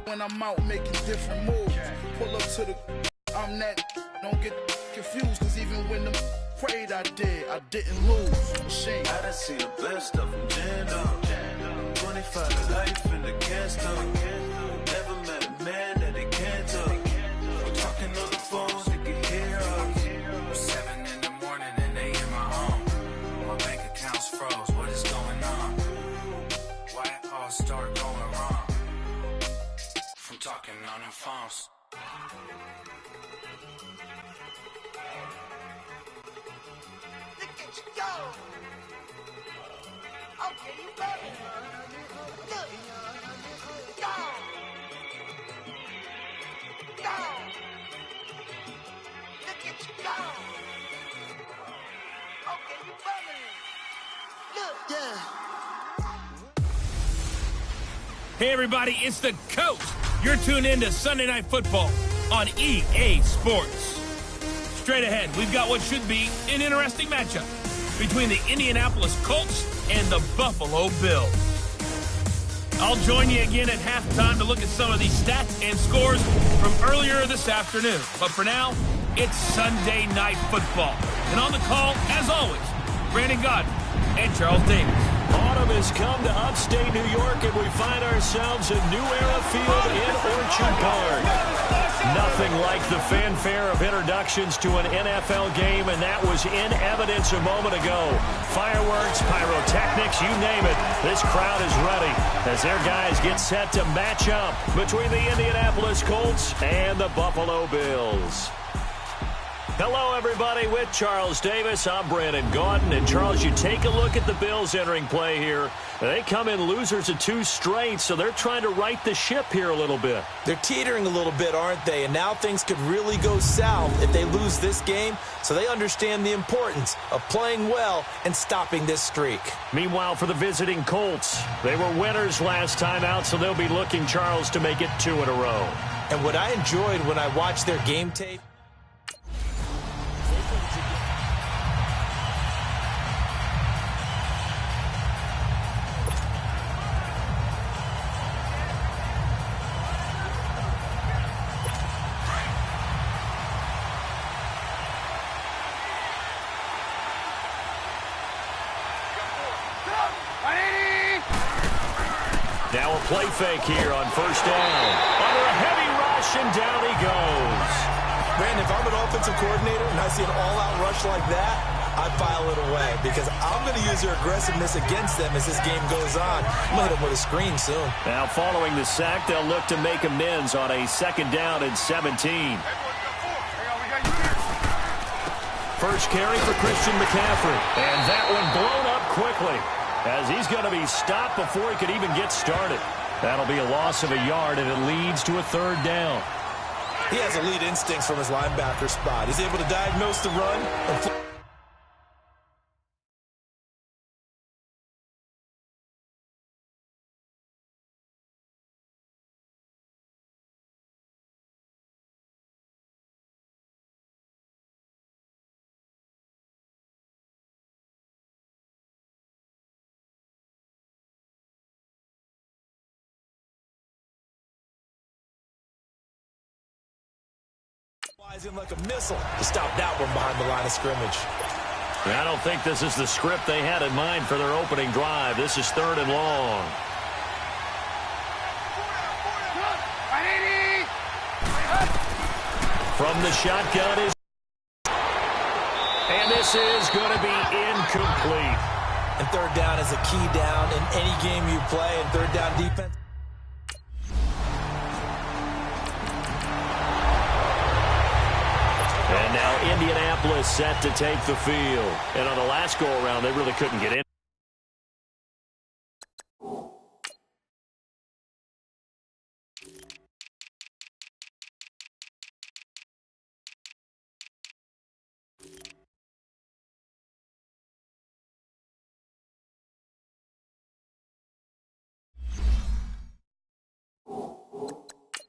When I'm out making different moves, pull up to the, I'm that, don't get confused, cause even when the prayed I didn't lose. Machine. I done seen the best of them jammed up. 25 to life in the gas tank. Never met a man that they can't talk. We're talking on the phones, they can hear us. 7 in the morning and they in my home. My bank account's froze, what is going on? Why it all start going wrong? From talking on the phones. Look at you go. Okay, you better. Look. Go. Go. Look at you go. Okay, you better. Look. Yeah. Hey everybody, it's the Coach. You're tuned in to Sunday Night Football on EA Sports. Straight ahead, we've got what should be an interesting matchup between the Indianapolis Colts and the Buffalo Bills. I'll join you again at halftime to look at some of these stats and scores from earlier this afternoon. But for now, it's Sunday Night Football. And on the call, as always, Brandon Godden and Charles Davis. Autumn has come to upstate New York, and we find ourselves at New Era Field in Orchard Park. Nothing like the fanfare of introductions to an NFL game, and that was in evidence a moment ago. Fireworks, pyrotechnics, you name it. This crowd is ready as their guys get set to match up between the Indianapolis Colts and the Buffalo Bills. Hello, everybody. With Charles Davis, I'm Brandon Gaudin. And, Charles, you take a look at the Bills entering play here. They come in losers of 2 straight, so they're trying to right the ship here a little bit. They're teetering a little bit, aren't they? And now things could really go south if they lose this game, so they understand the importance of playing well and stopping this streak. Meanwhile, for the visiting Colts, they were winners last time out, so they'll be looking, Charles, to make it 2 in a row. And what I enjoyed when I watched their game tape, now a play fake here on first down. Under a heavy rush, and down he goes. Brandon, if I'm an offensive coordinator and I see an all-out rush like that, I file it away because I'm going to use their aggressiveness against them as this game goes on. I'm going to hit them with a screen soon. Now following the sack, they'll look to make amends on a 2nd down and 17. First carry for Christian McCaffrey. And that one blown up quickly, as he's going to be stopped before he could even get started. That'll be a loss of a yard, and it leads to a 3rd down. He has elite instincts from his linebacker spot. He's able to diagnose the run and flies in like a missile to stop that one behind the line of scrimmage. I don't think this is the script they had in mind for their opening drive. This is 3rd and long. From the shotgun is... And this is going to be incomplete. And 3rd down is a key down in any game you play, and 3rd down defense. And now Indianapolis set to take the field. And on the last go-around, they really couldn't get in.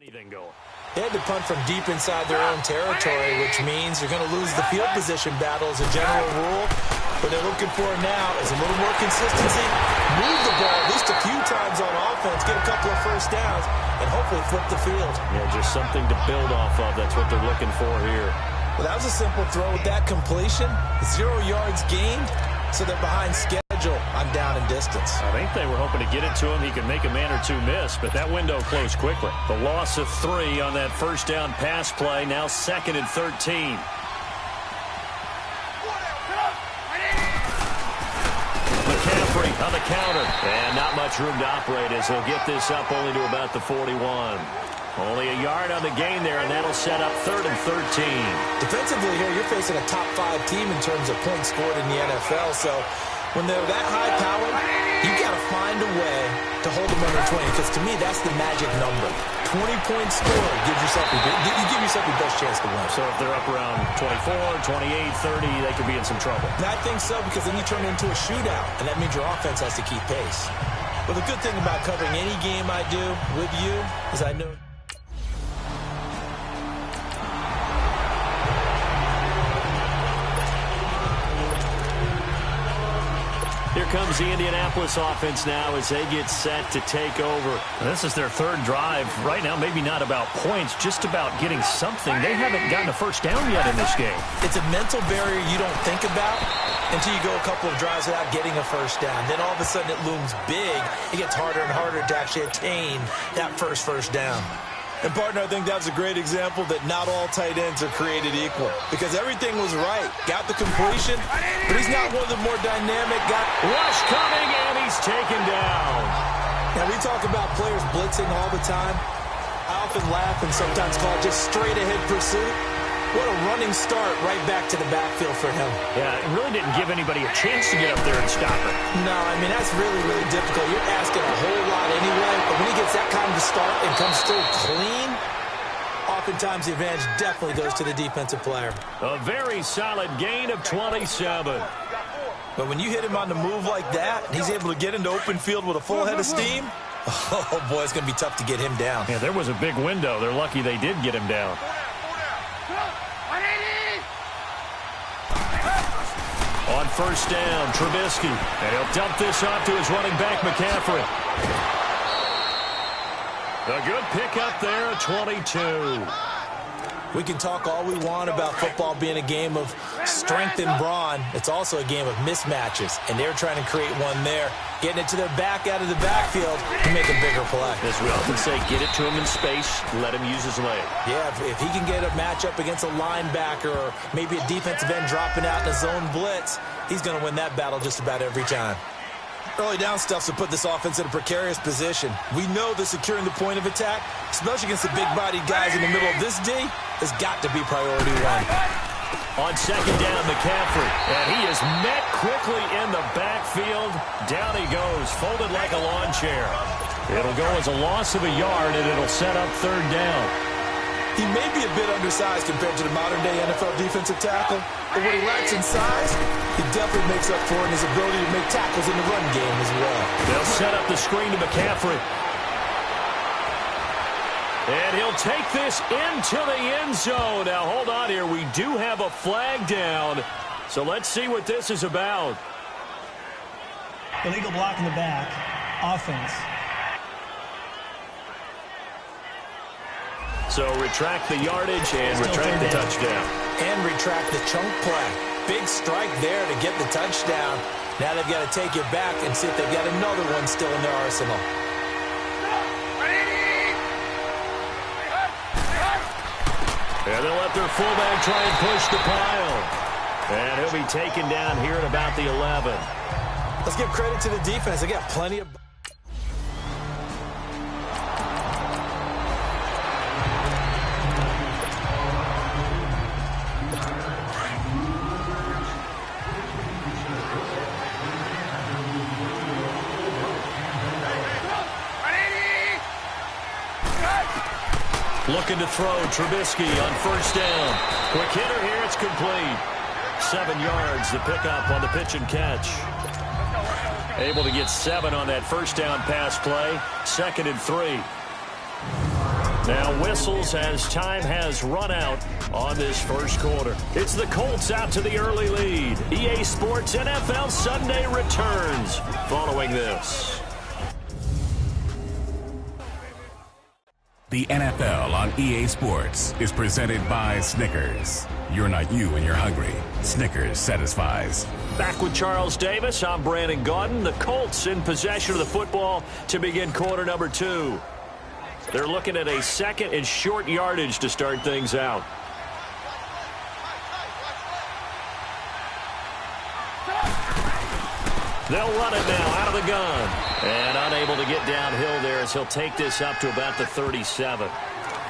Anything going. They had to punt from deep inside their own territory, which means you're going to lose the field position battle as a general rule. What they're looking for now is a little more consistency, move the ball at least a few times on offense, get a couple of first downs, and hopefully flip the field. Yeah, just something to build off of. That's what they're looking for here. Well, that was a simple throw with that completion. 0 yards gained, so they're behind schedule on down and distance. I think they were hoping to get it to him. He could make a man or two miss, but that window closed quickly. The loss of 3 on that first down pass play, now 2nd and 13. McCaffrey on the counter. And not much room to operate as he'll get this up only to about the 41. Only a yard on the gain there, and that'll set up 3rd and 13. Defensively here, you're facing a top 5 team in terms of points scored in the NFL, so when they're that high-powered, you got to find a way to hold them under 20, because to me, that's the magic number. 20 points scored gives yourself you give yourself your best chance to win. So if they're up around 24, 28, 30, they could be in some trouble. And I think so, because then you turn it into a shootout, and that means your offense has to keep pace. But the good thing about covering any game I do with you is I know... Here comes the Indianapolis offense now as they get set to take over. This is their 3rd drive. Right now, maybe not about points, just about getting something. They haven't gotten a first down yet in this game. It's a mental barrier you don't think about until you go a couple of drives without getting a first down. Then all of a sudden it looms big. It gets harder and harder to actually attain that first down. And, partner, I think that's a great example that not all tight ends are created equal, because everything was right. Got the completion, but he's not one of the more dynamic guys. Rush coming, and he's taken down. Now, we talk about players blitzing all the time. I often laugh and sometimes call it just straight-ahead pursuit. What a running start right back to the backfield for him. Yeah, it really didn't give anybody a chance to get up there and stop it. No, I mean, that's really, really difficult. You're asking a whole lot anyway, but when he gets that kind of start and comes through clean, oftentimes the advantage definitely goes to the defensive player. A very solid gain of 27. But when you hit him on the move like that, and he's able to get into open field with a full head of steam, oh, boy, it's going to be tough to get him down. Yeah, there was a big window. They're lucky they did get him down. On first down, Trubisky. And he'll dump this off to his running back, McCaffrey. A good pickup there at 22. We can talk all we want about football being a game of strength and brawn. It's also a game of mismatches, and they're trying to create one there, getting it to their back out of the backfield to make a bigger play. As we often say, get it to him in space, let him use his leg. Yeah, if he can get a matchup against a linebacker or maybe a defensive end dropping out in a zone blitz, he's going to win that battle just about every time. Early down stuffs will put this offense in a precarious position. We know that securing the point of attack, especially against the big-bodied guys in the middle of this D, has got to be priority 1. On second down, McCaffrey. And he is met quickly in the backfield. Down he goes, folded like a lawn chair. It'll go as a loss of a yard, and it'll set up 3rd down. He may be a bit undersized compared to the modern-day NFL defensive tackle, but what he lacks in size, he definitely makes up for in his ability to make tackles in the run game as well. They'll set up the screen to McCaffrey. And he'll take this into the end zone. Now, hold on here. We do have a flag down, so let's see what this is about. Illegal block in the back. Offense. So retract the yardage and retract the touchdown. And retract the chunk play. Big strike there to get the touchdown. Now they've got to take it back and see if they've got another one still in their arsenal. And they'll let their fullback try and push the pile. And he'll be taken down here at about the 11. Let's give credit to the defense. They got plenty of... Looking to throw, Trubisky on first down. Quick hitter here, it's complete. 7 yards, the pickup on the pitch and catch. Able to get 7 on that first down pass play. 2nd and 3. Now whistles as time has run out on this first quarter. It's the Colts out to the early lead. EA Sports NFL Sunday returns following this. The NFL on EA Sports is presented by Snickers. You're not you when you're hungry. Snickers satisfies. Back with Charles Davis, I'm Brandon Gaudin. The Colts in possession of the football to begin quarter number 2. They're looking at a second and short yardage to start things out. They'll run it now out of the gun. And unable to get downhill there as he'll take this up to about the 37.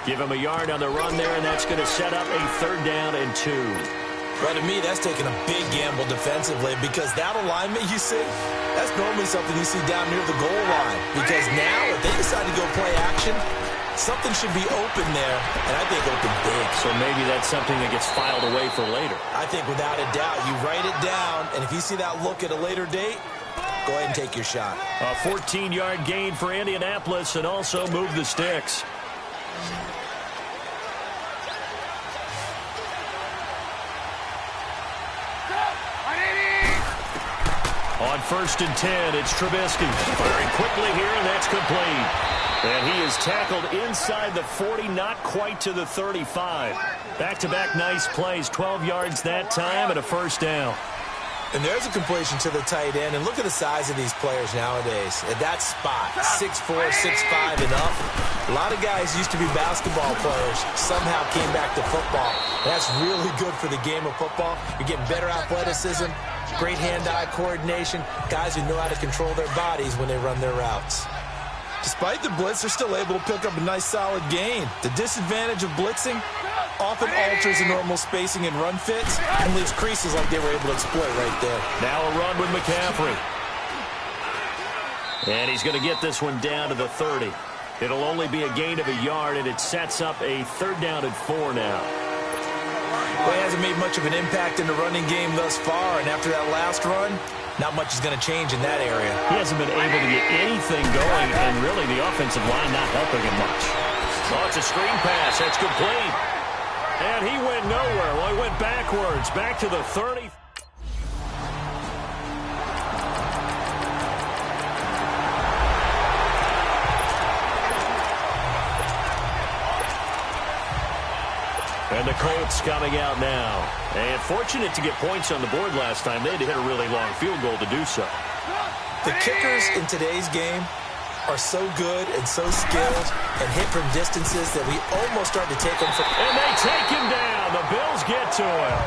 Give him a yard on the run there, and that's going to set up a 3rd down and 2. Well, to me, that's taking a big gamble defensively because that alignment you see, that's normally something you see down near the goal line. Because now, if they decide to go play action, something should be open there, and I think open big. So maybe that's something that gets filed away for later. I think without a doubt, you write it down, and if you see that look at a later date, go ahead and take your shot. A 14-yard gain for Indianapolis and also move the sticks. On 1st and 10, it's Trubisky. Firing quickly here, and that's complete. And he is tackled inside the 40, not quite to the 35. Back-to-back nice plays, 12 yards that time and a 1st down. And there's a completion to the tight end. And look at the size of these players nowadays. At that spot, 6'4", 6'5", and up. A lot of guys used to be basketball players, somehow came back to football. And that's really good for the game of football. You're getting better athleticism, great hand-eye coordination, guys who know how to control their bodies when they run their routes. Despite the blitz, they're still able to pick up a nice solid gain. The disadvantage of blitzing often alters the normal spacing and run fits and leaves creases like they were able to exploit right there. Now a run with McCaffrey. And he's going to get this one down to the 30. It'll only be a gain of a yard, and it sets up a 3rd down and 4 now. Well, he hasn't made much of an impact in the running game thus far, and after that last run, not much is going to change in that area. He hasn't been able to get anything going, and really the offensive line not helping him much. Oh, it's a screen pass. That's complete. And he went nowhere. Well, he went backwards, back to the 30. And the Colts coming out now. And fortunate to get points on the board last time. They had to hit a really long field goal to do so. The kickers in today's game are so good and so skilled and hit from distances that we almost start to take them for... And they take him down. The Bills get to him.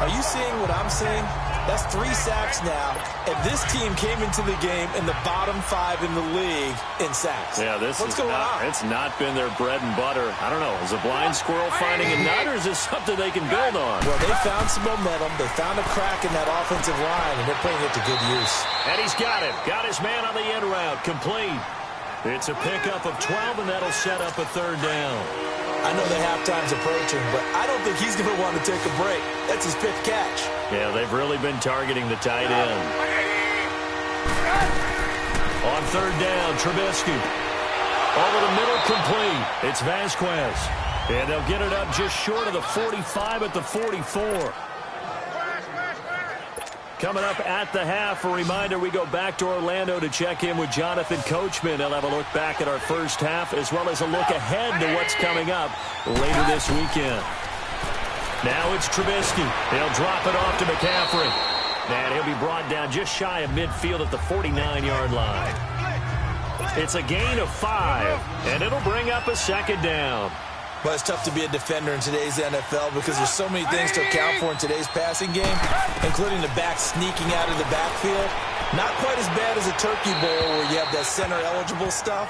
Are you seeing what I'm seeing? That's 3 sacks now, and this team came into the game in the bottom 5 in the league in sacks. Yeah, What's going on? It's not been their bread and butter. I don't know. Is a blind squirrel finding a nut, or is this something they can build on? Well, they found some momentum. They found a crack in that offensive line, and they're putting it to good use. And he's got it. Got his man on the end route. Complete. It's a pickup of 12, and that'll set up a 3rd down. I know the halftime's approaching, but I don't think he's going to want to take a break. That's his 5th catch. Yeah, they've really been targeting the tight end. On 3rd down, Trubisky. Over the middle, complete. It's Vasquez. And they'll get it up just short of the 45 at the 44. Coming up at the half, a reminder, we go back to Orlando to check in with Jonathan Coachman. He'll have a look back at our first half as well as a look ahead to what's coming up later this weekend. Now it's Trubisky. He'll drop it off to McCaffrey. And he'll be brought down just shy of midfield at the 49-yard line. It's a gain of 5, and it'll bring up a 2nd down. But it's tough to be a defender in today's NFL because there's so many things to account for in today's passing game, including the back sneaking out of the backfield. Not quite as bad as a turkey bowl where you have that center-eligible stuff,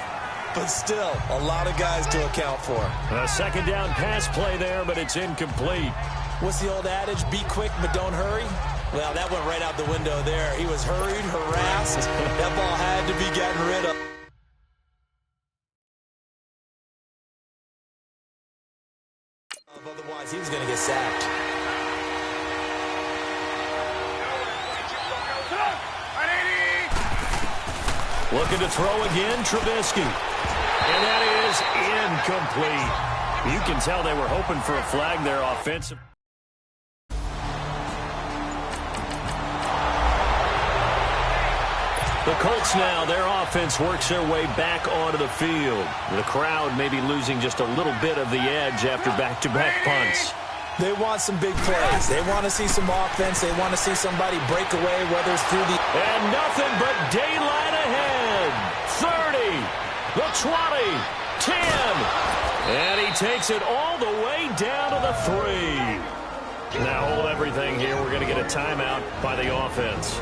but still a lot of guys to account for. A 2nd down pass play there, but it's incomplete. What's the old adage? Be quick, but don't hurry? Well, that went right out the window there. He was hurried, harassed. That ball had to be gotten rid of. Otherwise, he was going to get sacked. Looking to throw again, Trubisky. And that is incomplete. You can tell they were hoping for a flag there offensive. The Colts now, their offense works their way back onto the field. The crowd may be losing just a little bit of the edge after back-to-back punts. They want some big plays. They want to see some offense. They want to see somebody break away, whether it's through the... And nothing but daylight ahead. 30, the 20, 10. And he takes it all the way down to the 3. Now hold everything here. We're going to get a timeout by the offense,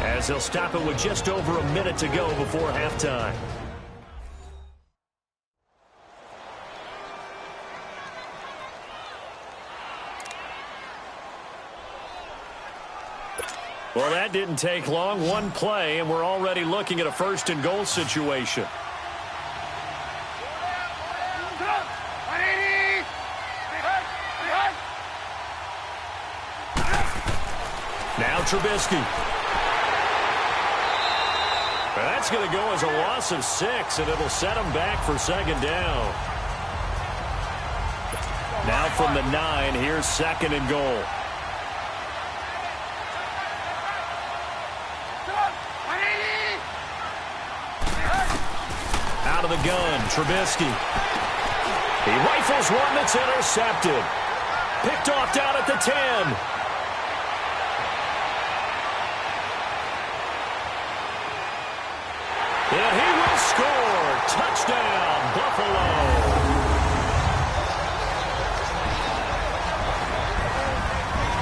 as they'll stop it with just over a minute to go before halftime. Well, that didn't take long. One play, and we're already looking at a first-and-goal situation. Now Trubisky. That's going to go as a loss of 6, and it'll set him back for second down. Now from the 9, here's second and goal. Out of the gun, Trubisky. He rifles one that's intercepted. Picked off down at the 10. And he will score. Touchdown, Buffalo.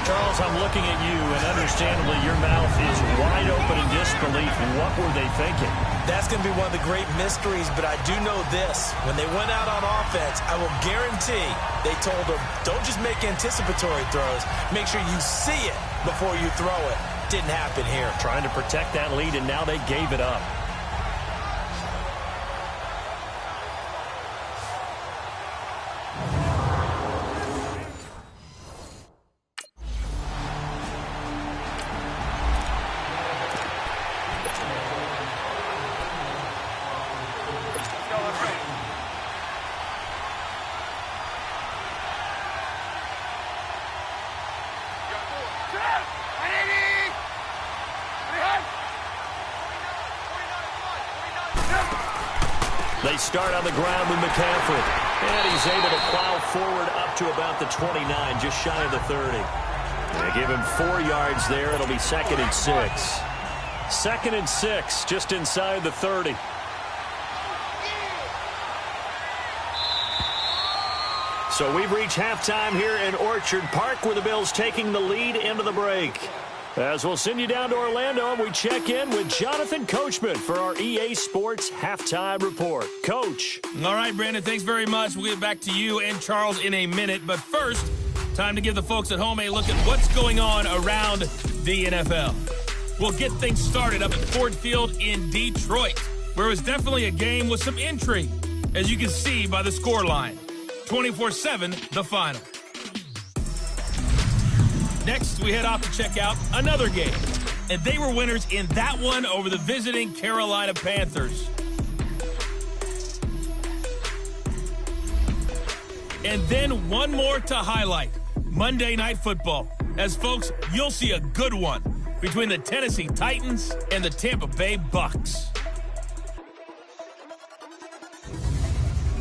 Charles, I'm looking at you, and understandably your mouth is wide open in disbelief. What were they thinking? That's going to be one of the great mysteries, but I do know this. When they went out on offense, I will guarantee they told them, don't just make anticipatory throws. Make sure you see it before you throw it. Didn't happen here. Trying to protect that lead, and now they gave it up. They start on the ground with McCaffrey. And he's able to plow forward up to about the 29, just shy of the 30. They give him 4 yards there. It'll be second and 6. Second and 6, just inside the 30. So we've reached halftime here in Orchard Park, where the Bills taking the lead into the break. As we'll send you down to Orlando, and we check in with Jonathan Coachman for our EA Sports Halftime Report. Coach. All right, Brandon, thanks very much. We'll get back to you and Charles in a minute. But first, time to give the folks at home a look at what's going on around the NFL. We'll get things started up at Ford Field in Detroit, where it was definitely a game with some intrigue, as you can see by the scoreline. 24-7, the final. Next, we head off to check out another game. And they were winners in that one over the visiting Carolina Panthers. And then one more to highlight. Monday Night Football. As folks, you'll see a good one between the Tennessee Titans and the Tampa Bay Bucks.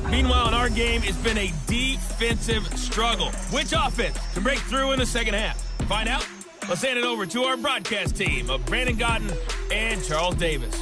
Meanwhile, in our game, it's been a defensive struggle. Which offense can break through in the second half? Find out? Let's hand it over to our broadcast team of Brandon Godden and Charles Davis.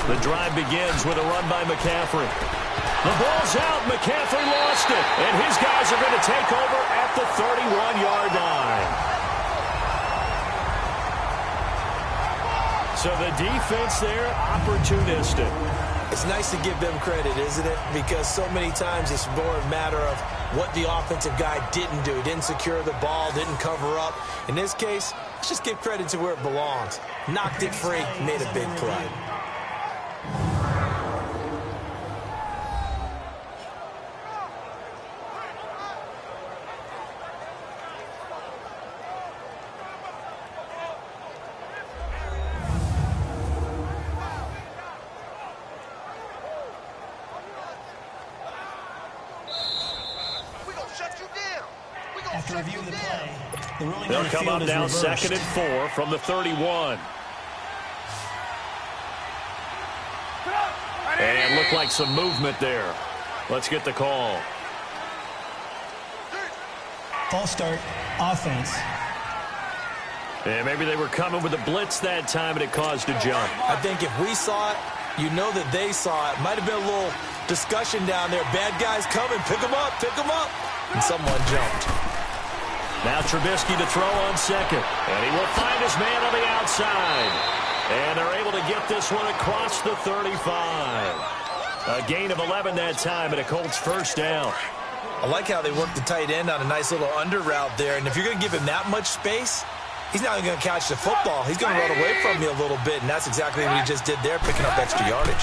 The drive begins with a run by McCaffrey. The ball's out. McCaffrey lost it. And his guys are going to take over at the 31-yard line. So the defense there, opportunistic. It's nice to give them credit, isn't it? Because so many times it's more a matter of what the offensive guy didn't do. Didn't secure the ball, didn't cover up. In this case, let's just give credit to where it belongs. Knocked it free, made a big play. After reviewing the play, the ruling They'll on the come field up is now reversed. 2nd and 4 from the 31. And looked like some movement there. Let's get the call. False start, offense. And maybe they were coming with a blitz that time and it caused a jump. I think if we saw it, you know that they saw it. Might have been a little discussion down there. Bad guys coming. Pick them up. Pick them up. And someone jumped. Now Trubisky to throw on second. And he will find his man on the outside. And they're able to get this one across the 35. A gain of 11 that time and a Colts first down. I like how they worked the tight end on a nice little under route there. And if you're going to give him that much space, he's not going to catch the football. He's going to run away from you a little bit. And that's exactly what he just did there, picking up extra yardage.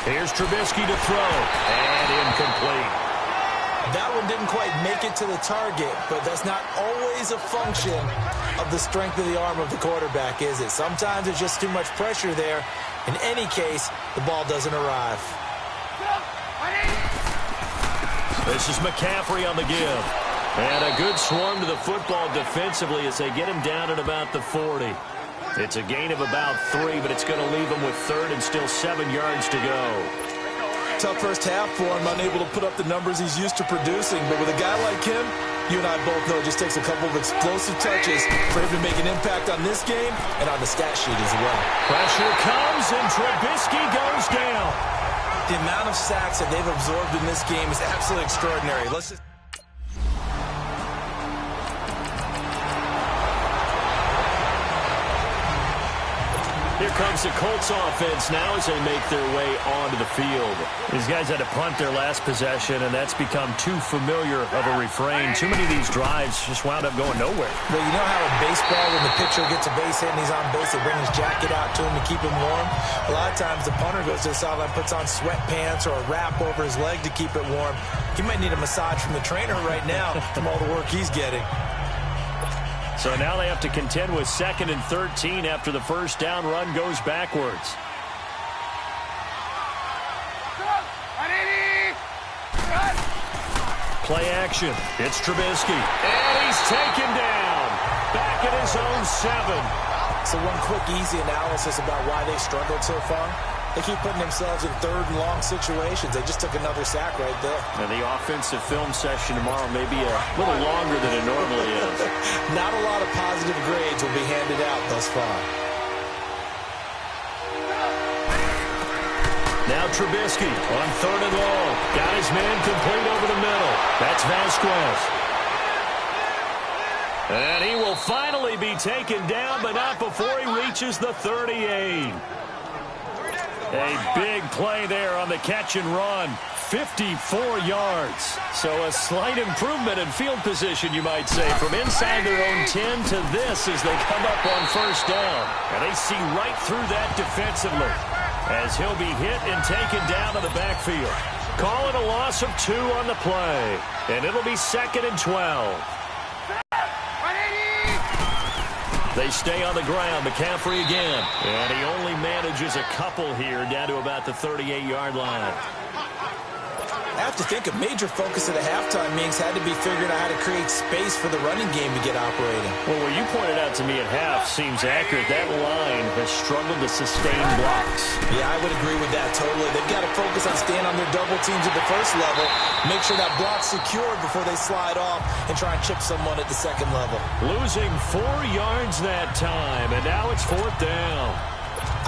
Here's Trubisky to throw. And incomplete. That one didn't quite make it to the target, but that's not always a function of the strength of the arm of the quarterback, is it? Sometimes there's just too much pressure there. In any case, the ball doesn't arrive. This is McCaffrey on the give. And a good swarm to the football defensively as they get him down at about the 40. It's a gain of about 3, but it's going to leave him with 3rd and still 7 yards to go. Tough first half for him, unable to put up the numbers he's used to producing. But with a guy like him, you and I both know it just takes a couple of explosive touches for him to make an impact on this game and on the stat sheet as well. Pressure comes, and Trubisky goes down. The amount of sacks that they've absorbed in this game is absolutely extraordinary. Let's just... Here comes the Colts offense now as they make their way onto the field. These guys had to punt their last possession, and that's become too familiar of a refrain. Too many of these drives just wound up going nowhere. Well, you know how in baseball, when the pitcher gets a base hit and he's on base, they bring his jacket out to him to keep him warm? A lot of times the punter goes to the sideline, puts on sweatpants or a wrap over his leg to keep it warm. He might need a massage from the trainer right now from all the work he's getting. So now they have to contend with 2nd and 13 after the first down run goes backwards. Play action. It's Trubisky. And he's taken down. Back at his own 7. So one quick, easy analysis about why they struggled so far. They keep putting themselves in 3rd and long situations. They just took another sack right there. And the offensive film session tomorrow may be a little longer than it normally is. Not a lot of positive grades will be handed out thus far. Now Trubisky on 3rd and long. Got his man complete over the middle. That's Vasquez. And he will finally be taken down, but not before he reaches the 38. A big play there on the catch and run. 54 yards. So a slight improvement in field position, you might say, from inside their own 10 to this as they come up on first down. And they see right through that defensively as he'll be hit and taken down to the backfield. Call it a loss of 2 on the play. And it'll be 2nd and 12. They stay on the ground. McCaffrey again. And he only manages a couple here down to about the 38-yard line. I have to think a major focus of the halftime meetings had to be figuring out how to create space for the running game to get operating. Well, what you pointed out to me at half seems accurate. That line has struggled to sustain blocks. Yeah, I would agree with that totally. They've got to focus on staying on their double teams at the first level, make sure that block's secured before they slide off and try and chip someone at the second level. Losing 4 yards that time, and now it's 4th down.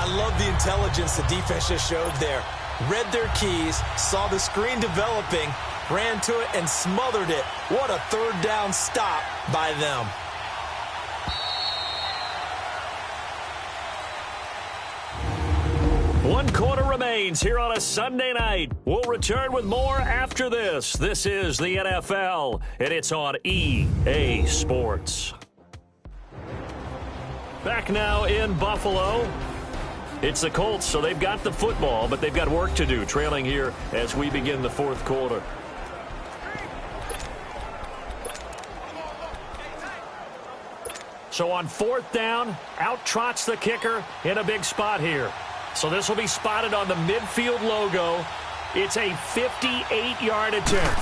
I love the intelligence the defense just showed there. Read their keys, saw the screen developing, ran to it, and smothered it. What a third down stop by them. One quarter remains here on a Sunday night. We'll return with more after this. This is the NFL, and it's on EA Sports. Back now in Buffalo. It's the Colts, so they've got the football, but they've got work to do, trailing here as we begin the fourth quarter. So on fourth down, out trots the kicker in a big spot here. So this will be spotted on the midfield logo. It's a 58-yard attempt.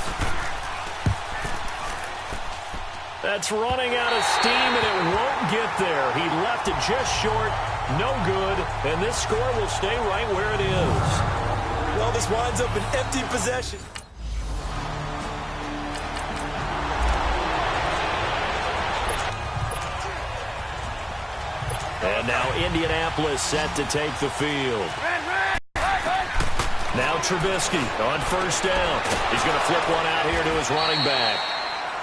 That's running out of steam, and it won't get there. He left it just short. No good, and this score will stay right where it is. Well, this winds up an empty possession. And now Indianapolis set to take the field. Now Trubisky on first down. He's going to flip one out here to his running back.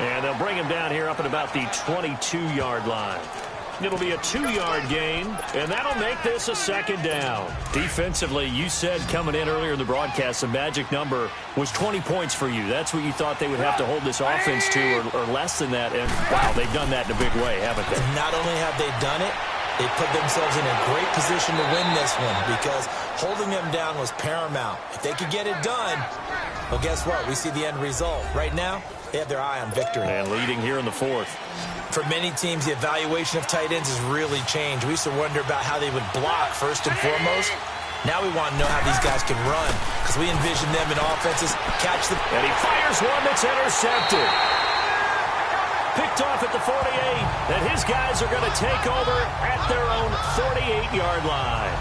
And they'll bring him down here up at about the 22-yard line. It'll be a 2-yard gain, and that'll make this a second down. Defensively, you said coming in earlier in the broadcast, the magic number was 20 points for you. That's what you thought they would have to hold this offense to, or less than that. And, wow, they've done that in a big way, haven't they? Not only have they done it, they put themselves in a great position to win this one because holding them down was paramount. If they could get it done, well, guess what? We see the end result. Right now, they have their eye on victory. And leading here in the fourth. For many teams, the evaluation of tight ends has really changed. We used to wonder about how they would block first and foremost. Now we want to know how these guys can run because we envision them in offenses catch the... And he fires one that's intercepted. Picked off at the 48, and his guys are going to take over at their own 48-yard line.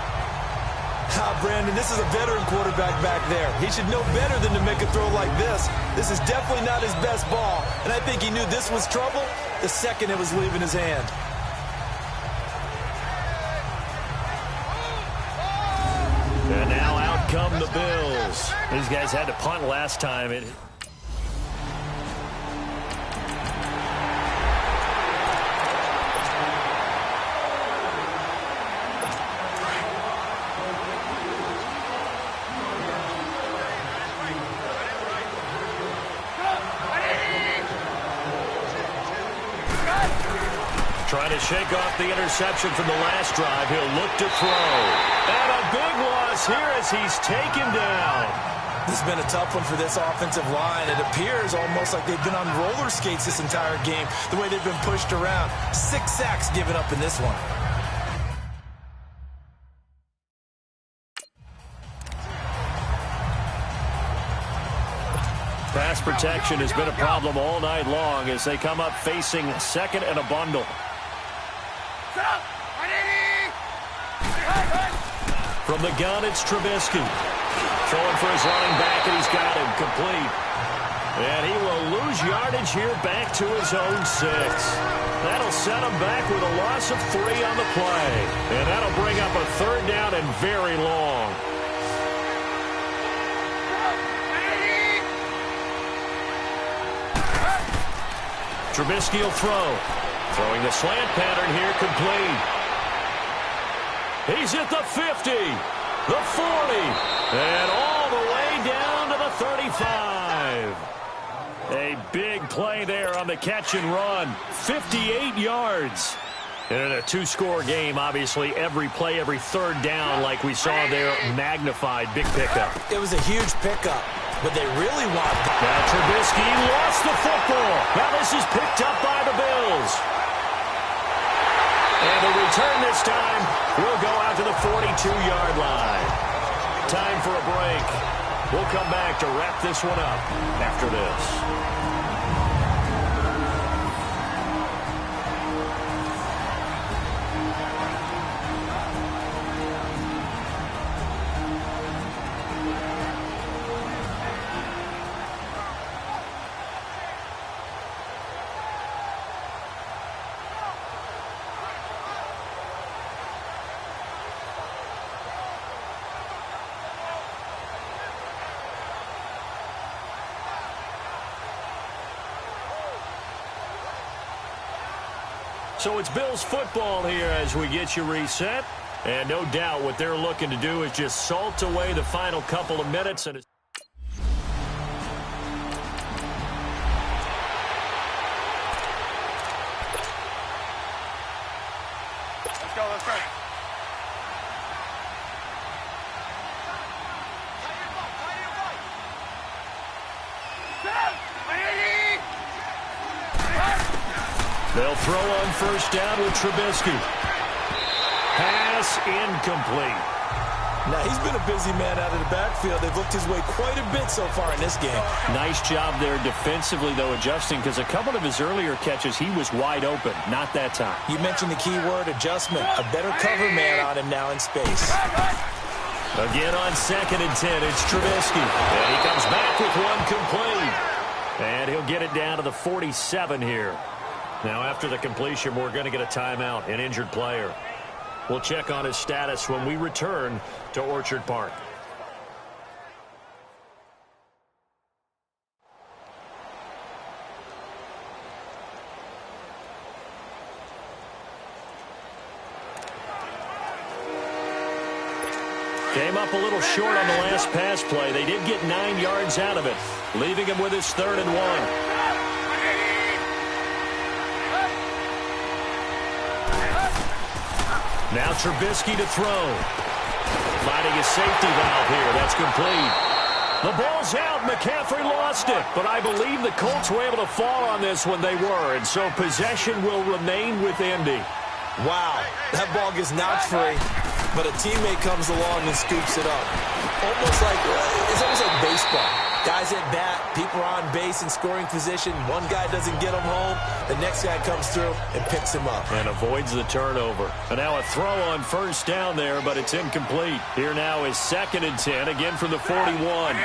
Brandon, this is a veteran quarterback back there. He should know better than to make a throw like this. This is definitely not his best ball, and I think he knew this was trouble the second it was leaving his hand. And now out come the Bills. These guys had to punt last time. Trying to shake off the interception from the last drive. He'll look to throw. And a big loss here as he's taken down. This has been a tough one for this offensive line. It appears almost like they've been on roller skates this entire game, the way they've been pushed around. 6 sacks given up in this one. Pass protection has been a problem all night long as they come up facing second and a bundle. From the gun, it's Trubisky. Throwing for his running back, and he's got him complete. And he will lose yardage here back to his own 6. That'll set him back with a loss of 3 on the play. And that'll bring up a third down and very long. Trubisky will throw. Throwing the slant pattern here, complete. He's at the 50, the 40, and all the way down to the 35. A big play there on the catch and run. 58 yards. And in a 2-score game, obviously, every play, every third down, like we saw there, magnified. Big pickup. It was a huge pickup. But they really want... Now Trubisky lost the football. Now this is picked up by the Bills. And the return this time will go out to the 42-yard line. Time for a break. We'll come back to wrap this one up after this. So it's Bills football here as we get you reset. And no doubt what they're looking to do is just salt away the final couple of minutes. And let's go. They'll throw on first down with Trubisky. Pass incomplete. Now, he's been a busy man out of the backfield. They've looked his way quite a bit so far in this game. Nice job there defensively, though, adjusting, because a couple of his earlier catches, he was wide open. Not that time. You mentioned the key word, adjustment. A better cover man on him now in space. Again on 2nd and 10, it's Trubisky. And he comes back with one complete. And he'll get it down to the 47 here. Now, after the completion, we're going to get a timeout, an injured player. We'll check on his status when we return to Orchard Park. Came up a little short on the last pass play. They did get 9 yards out of it, leaving him with his 3rd and 1. Now Trubisky to throw. Finding a safety valve here. That's complete. The ball's out. McCaffrey lost it. But I believe the Colts were able to fall on this when they were. And so possession will remain with Indy. Wow. That ball gets knocked free. But a teammate comes along and scoops it up. It's almost like baseball. Guys at bat, people are on base in scoring position. One guy doesn't get him home. The next guy comes through and picks him up. And avoids the turnover. And now a throw on first down there, but it's incomplete. Here now is 2nd and 10, again from the 41.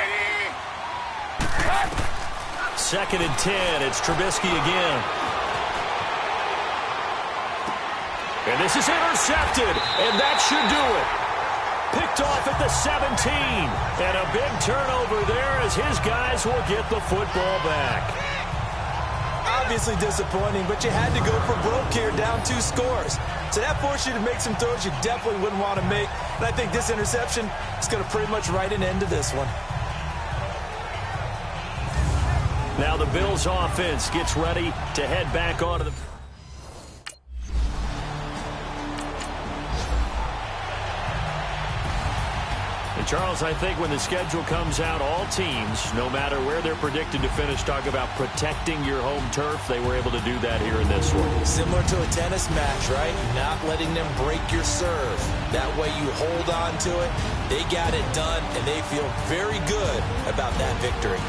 2nd and 10, it's Trubisky again. And this is intercepted, and that should do it. Picked off at the 17. And a big turnover there as his guys will get the football back. Obviously disappointing, but you had to go for broke here, down 2 scores. So that forced you to make some throws you definitely wouldn't want to make. And I think this interception is going to pretty much write an end to this one. Now the Bills offense gets ready to head back onto the... And Charles, I think when the schedule comes out, all teams, no matter where they're predicted to finish, talk about protecting your home turf. They were able to do that here in this one. Similar to a tennis match, right? Not letting them break your serve. That way you hold on to it. They got it done, and they feel very good about that victory.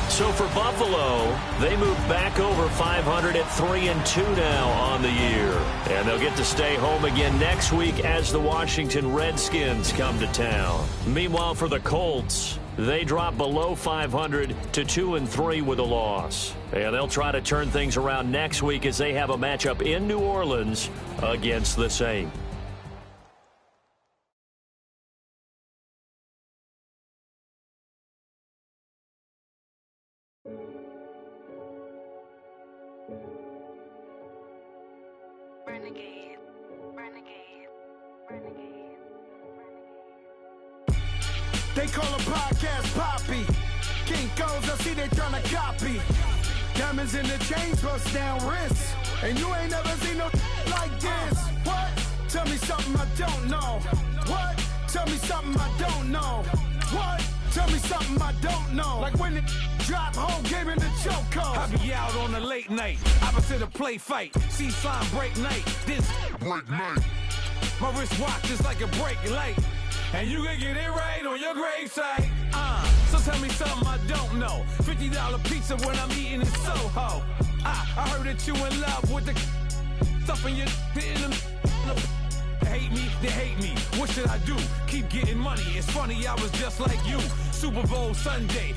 So for Buffalo, they move back over 500 at 3-2 now on the year. And they'll get to stay home again next week as the Washington Redskins come to town. Meanwhile, for the Colts, they drop below 500 to 2-3 with a loss. And they'll try to turn things around next week as they have a matchup in New Orleans against the Saints. They call a podcast Poppy. Kinkos, I see they tryna copy. Diamonds in the chains, bust down wrists. And you ain't never seen no like this. What? Tell me something I don't know. What? Tell me something I don't know. What? Tell me something I don't know. Like when it drop, whole game in the chokehold. I be out on a late night, opposite a play fight. See slime break night, this break night. My wristwatch is like a brake light. And you can get it right on your gravesite. So tell me something I don't know. $50 pizza when I'm eating in Soho. I heard that you in love with the stuff in your hitting them. They hate me, they hate me. What should I do? Keep getting money. It's funny, I was just like you. Super Bowl Sunday.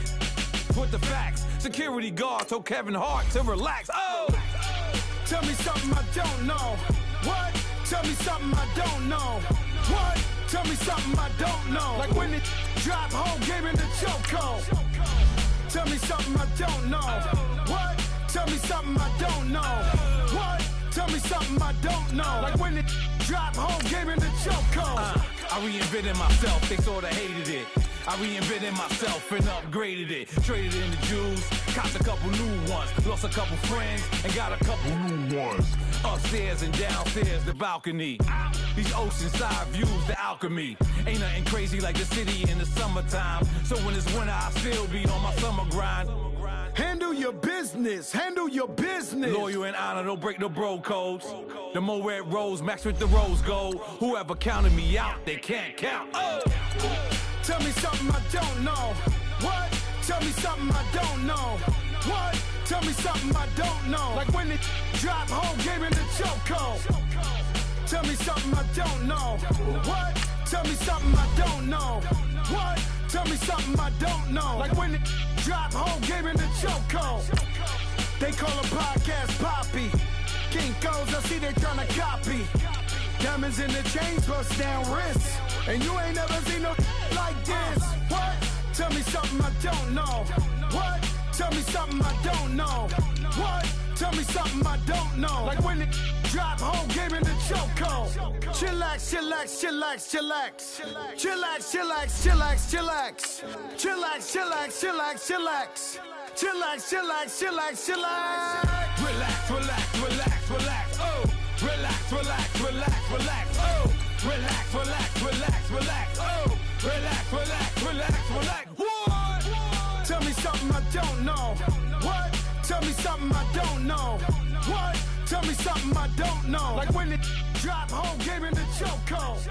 With the facts. Security guard told Kevin Hart to relax. Oh! Tell me something I don't know. What? Tell me something I don't know. What? Tell me something I don't know. Like when it drop, whole game in the chokehold. Tell me something I don't know. What? Tell me something I don't know. What? Tell me something I don't know. Like when it drop home, gave me the chokehold. I reinvented myself, they sorta hated it. I reinvented myself and upgraded it. Traded in the Jews, copped a couple new ones. Lost a couple friends and got a couple new ones. Upstairs and downstairs, the balcony. These oceanside views, the alchemy. Ain't nothing crazy like the city in the summertime. So when it's winter, I still be on my summer grind. Handle your business, handle your business. Loyal and honor, don't break no bro codes. The more red rose, max with the rose gold. Whoever counted me out, they can't count. Oh. Tell me something I don't know. What? Tell me something I don't know. What? Tell me something I don't know. Like when it drop home, gave me the chokehold. Tell me something I don't know. What? Tell me something I don't know. What? Tell me something I don't know. Like when it drop home, gave me the chokehold. They call a podcast Poppy. Kinkos, I see they tryna copy. Diamonds in the chains, bust down wrists. And you ain't never seen no like this. What? Tell me something I don't know. What? Tell me something I don't know. What? Tell me something I don't know. Like when it drop home, gave me the chokehold. Chillax, chillax, chillax, chillax. Chillax, chillax, chillax, chillax. Chillax, chillax, chillax, chillax. Chillax, chillax, chillax, chillax. Relax, relax, relax, relax. Oh, relax, relax, relax, relax. Oh, relax, relax, relax, relax. Oh, relax, relax, relax, relax. What? Tell me something I don't know. What? Tell me something I don't know. What? Tell me something I don't know. Like when it drop home, gave me the chokehold.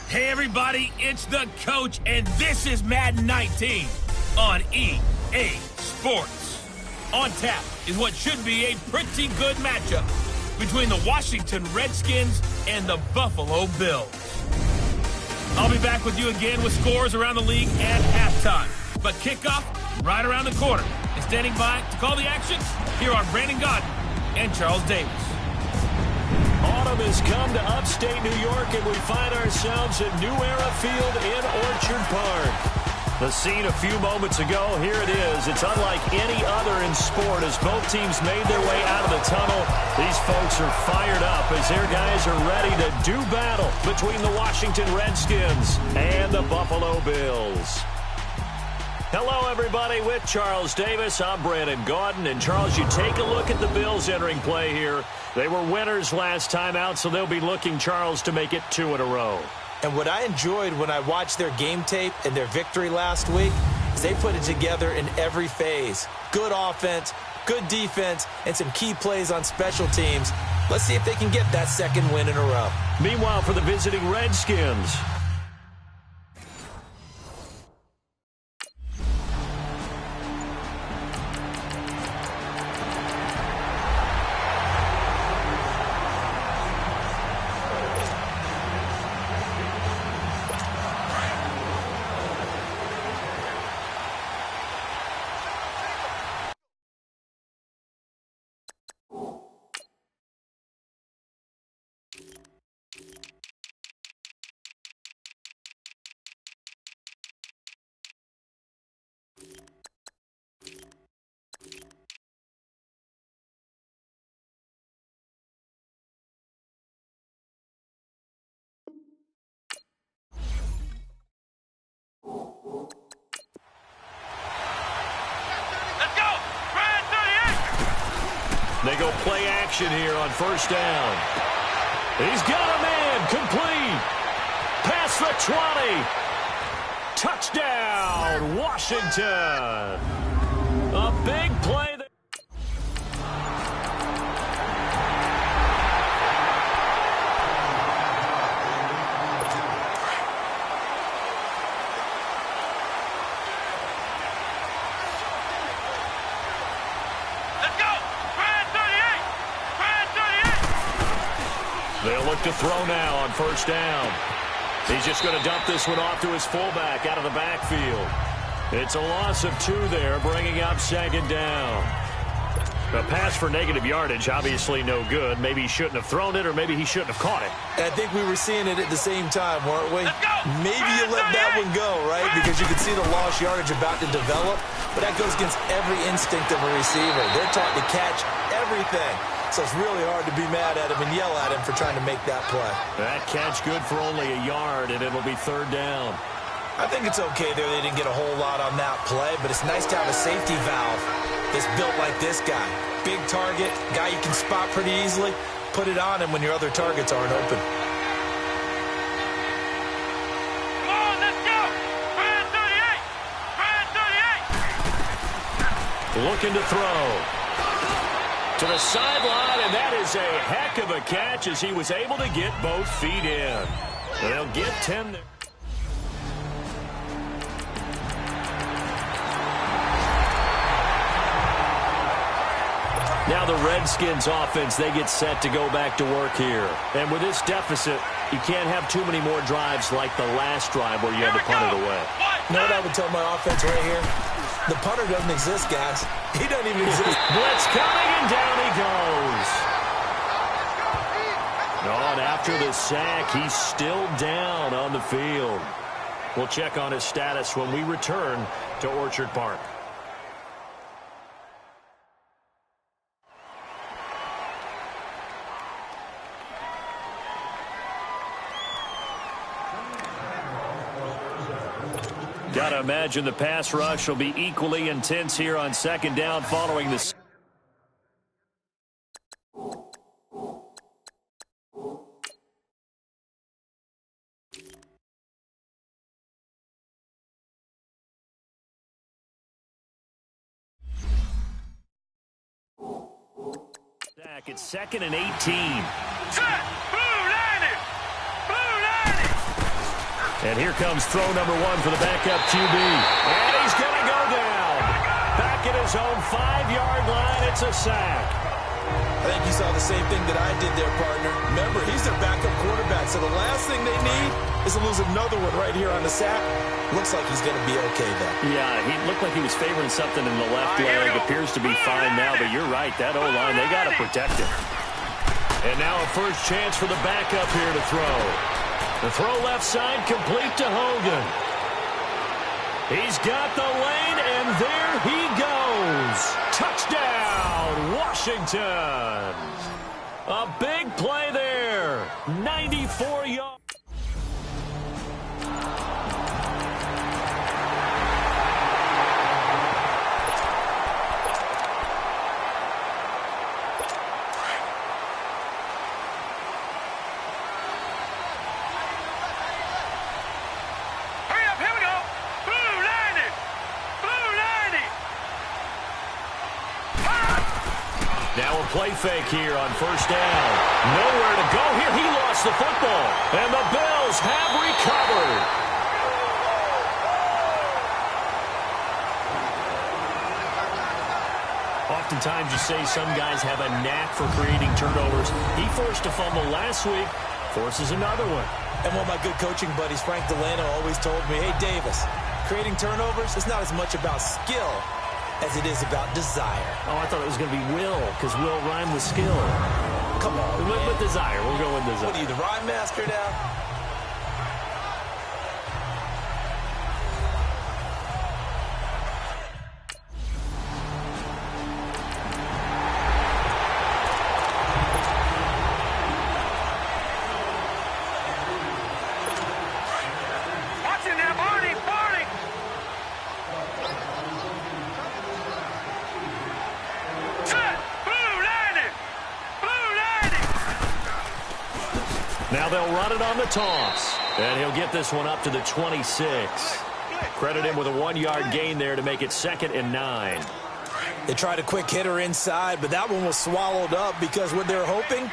Hey everybody, it's the coach, and this is Madden 19 on EA Sports. On tap is what should be a pretty good matchup between the Washington Redskins and the Buffalo Bills. I'll be back with you again with scores around the league at halftime. But kickoff right around the corner. And standing by to call the action, here are Brandon Godden and Charles Davis. Autumn has come to upstate New York, and we find ourselves at New Era Field in Orchard Park. The scene a few moments ago, here it is. It's unlike any other in sport as both teams made their way out of the tunnel. These folks are fired up as their guys are ready to do battle between the Washington Redskins and the Buffalo Bills. Hello, everybody. With Charles Davis, I'm Brandon Gaudin. And, Charles, you take a look at the Bills entering play here. They were winners last time out, so they'll be looking, Charles, to make it 2 in a row. And what I enjoyed when I watched their game tape and their victory last week is they put it together in every phase. Good offense, good defense, and some key plays on special teams. Let's see if they can get that second win in a row. Meanwhile, for the visiting Redskins, they go play action here on first down. He's got a man, complete. Past the 20. Touchdown, Washington. A big play there. They'll look to throw now on first down. He's just going to dump this one off to his fullback out of the backfield. It's a loss of 2 there, bringing up second down. A pass for negative yardage, obviously no good. Maybe he shouldn't have thrown it, or maybe he shouldn't have caught it. I think we were seeing it at the same time, weren't we? Maybe you let that one go, right? Because you can see the lost yardage about to develop, but that goes against every instinct of a receiver. They're taught to catch everything, so it's really hard to be mad at him and yell at him for trying to make that play. That catch good for only a yard, and it'll be third down. I think it's okay there. They didn't get a whole lot on that play, but it's nice to have a safety valve that's built like this guy. Big target, guy you can spot pretty easily. Put it on him when your other targets aren't open. Come on, let's go! 38! Looking to throw. To the sideline, and that is a heck of a catch as he was able to get both feet in. They'll get 10 there. Now the Redskins offense, they get set to go back to work here. And with this deficit, you can't have too many more drives like the last drive where you had to punt it away. You know what I would tell my offense right here? The punter doesn't exist, guys. He doesn't even exist. Blitz coming, and down he goes. And after the sack, he's still down on the field. We'll check on his status when we return to Orchard Park. Gotta imagine the pass rush will be equally intense here on second down following this. It's 2nd and 18. And here comes throw number 1 for the backup QB. And he's going to go down. Back at his own 5-yard line, it's a sack. I think you saw the same thing that I did there, partner. Remember, he's their backup quarterback, so the last thing they need is to lose another one right here on the sack. Looks like he's going to be okay, though. Yeah, he looked like he was favoring something in the left leg. Appears to be fine now, but you're right. That O-line, they got to protect him. And now a first chance for the backup here to throw. The throw left side complete to Hogan. He's got the lane, and there he goes. Touchdown, Washington. A big play there. 94 yards. Now a play fake here on first down. Nowhere to go here. He lost the football. And the Bills have recovered. Oftentimes you say some guys have a knack for creating turnovers. He forced a fumble last week. Forces another one. And one of my good coaching buddies, Frank Delano, always told me, hey, Davis, creating turnovers is not as much about skill as it is about desire. Oh, I thought it was going to be will, because will rhyme with skill. Come on, with desire. We'll go with desire. What are you, the rhyme master now? Now they'll run it on the toss. And he'll get this one up to the 26. Credit him with a 1-yard gain there to make it 2nd and 9. They tried a quick hitter inside, but that one was swallowed up because what they're hoping,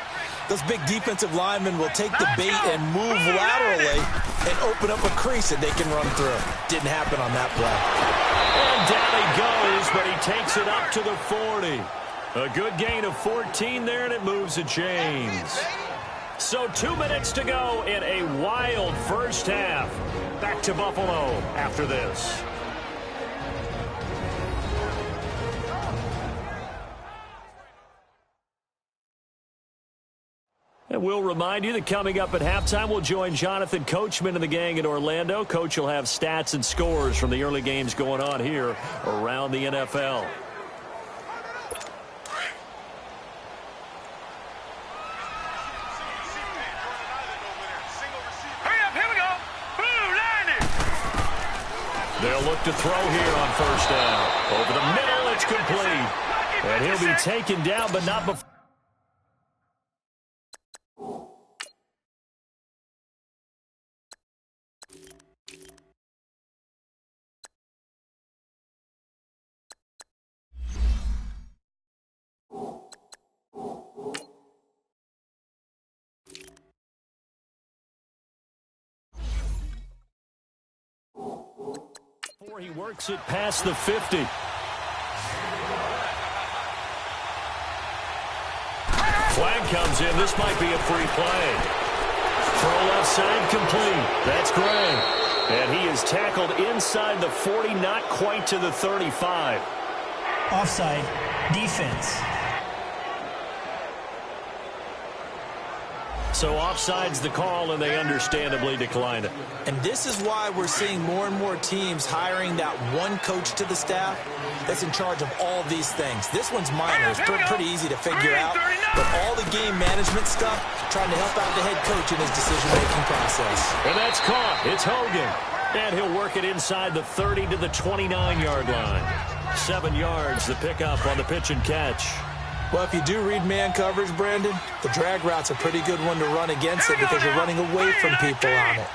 those big defensive linemen will take the bait and move laterally and open up a crease that they can run through. Didn't happen on that play. And down he goes, but he takes it up to the 40. A good gain of 14 there, and it moves the chains. So 2 minutes to go in a wild first half. Back to Buffalo after this. And we'll remind you that coming up at halftime, we'll join Jonathan Coachman and the gang in Orlando. Coach will have stats and scores from the early games going on here around the NFL. They'll look to throw here on first down. Over the middle, it's complete. And he'll be taken down, but not before. He works it past the 50. Flag comes in. This might be a free play. Throw left side complete. That's Gray. And he is tackled inside the 40, not quite to the 35. Offside. Defense. So offside's the call, and they understandably declined it. And this is why we're seeing more and more teams hiring that one coach to the staff that's in charge of all these things. This one's minor. It's pretty easy to figure out. But all the game management stuff, trying to help out the head coach in his decision-making process. And that's caught. It's Hogan. And he'll work it inside the 30 to the 29-yard line. 7 yards, the pickup on the pitch and catch. Well, if you do read man coverage, Brandon, the drag route's a pretty good one to run against it because you're running away from people on it.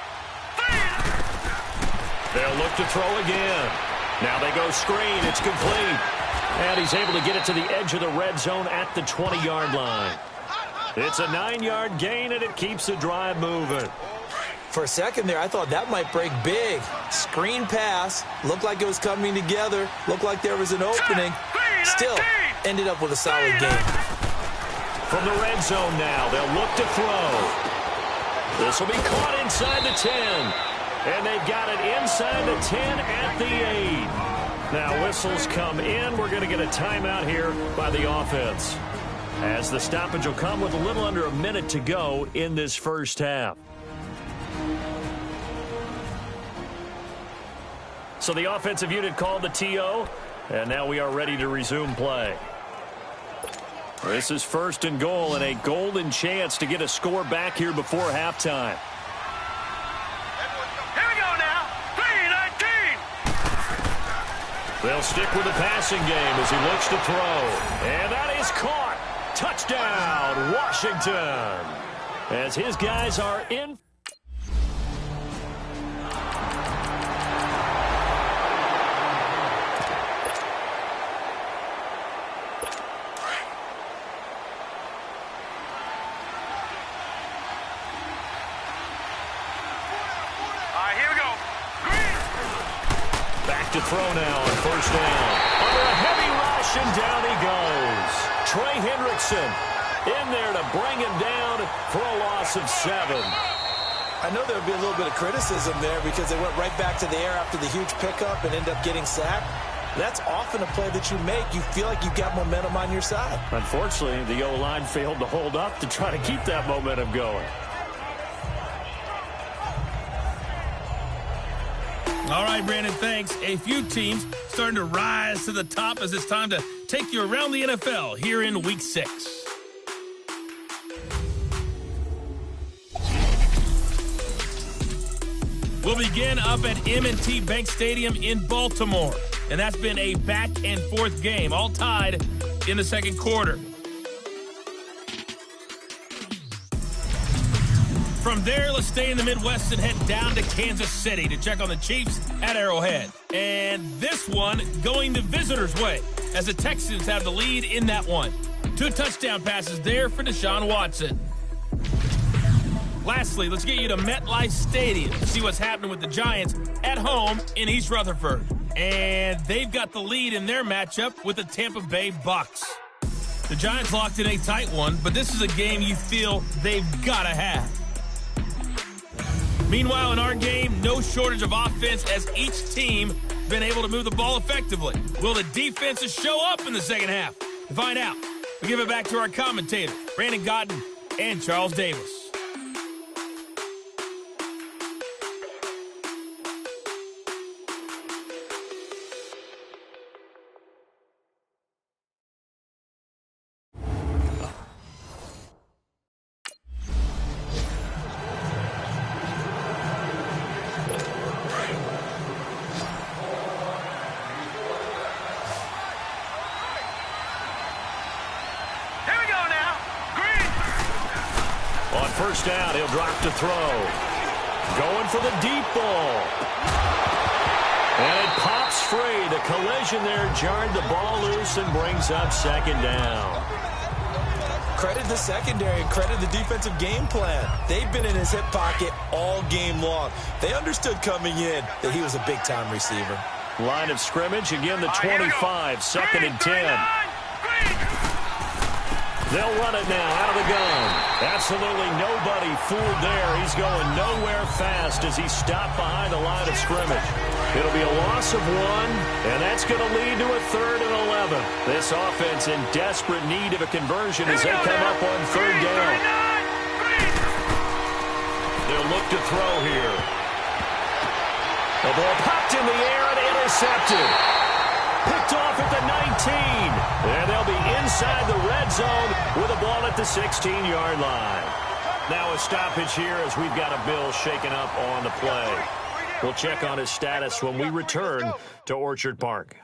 They'll look to throw again. Now they go screen. It's complete. And he's able to get it to the edge of the red zone at the 20-yard line. It's a 9-yard gain, and it keeps the drive moving. For a second there, I thought that might break big. Screen pass. Looked like it was coming together. Looked like there was an opening. Still, ended up with a solid game. From the red zone now, they'll look to throw. This will be caught inside the 10. And they've got it inside the 10 at the 8. Now whistles come in. We're going to get a timeout here by the offense, as the stoppage will come with a little under a minute to go in this first half. So the offensive unit called the TO, and now we are ready to resume play. This is 1st and goal, and a golden chance to get a score back here before halftime. Here we go now. 3-19. They'll stick with the passing game as he looks to throw. And that is caught. Touchdown, Washington. As his guys are in. To throw now on first down. Under a heavy rush, and down he goes. Trey Hendrickson in there to bring him down for a loss of 7. I know there would be a little bit of criticism there because they went right back to the air after the huge pickup and end up getting sacked. That's often a play that you make. You feel like you've got momentum on your side. Unfortunately, the O-line failed to hold up to try to keep that momentum going. All right, Brandon, thanks. A few teams starting to rise to the top as it's time to take you around the NFL here in Week 6. We'll begin up at M&T Bank Stadium in Baltimore, and that's been a back-and-forth game, all tied in the second quarter. From there, let's stay in the Midwest and head down to Kansas City to check on the Chiefs at Arrowhead. And this one going the visitors' way as the Texans have the lead in that one. 2 touchdown passes there for Deshaun Watson. Lastly, let's get you to MetLife Stadium to see what's happening with the Giants at home in East Rutherford. And they've got the lead in their matchup with the Tampa Bay Bucks. The Giants locked in a tight one, but this is a game you feel they've got to have. Meanwhile, in our game, no shortage of offense as each team been able to move the ball effectively. Will the defenses show up in the second half? To find out, we give it back to our commentators, Brandon Gotten and Charles Davis. First down, he'll drop to throw. Going for the deep ball. And it pops free. The collision there jarred the ball loose and brings up second down. Credit the secondary and credit the defensive game plan. They've been in his hip pocket all game long. They understood coming in that he was a big-time receiver. Line of scrimmage, again the 25, second and 10. They'll run it now out of the gun. Absolutely nobody fooled there. He's going nowhere fast as he stopped behind the line of scrimmage. It'll be a loss of 1, and that's going to lead to a 3rd and 11. This offense in desperate need of a conversion as they come up on 3rd down. They'll look to throw here. The ball popped in the air and intercepted. Picked off at the 19. And they'll be inside the red zone with a ball at the 16-yard line. Now a stoppage here as we've got a Bill shaken up on the play. We'll check on his status when we return to Orchard Park.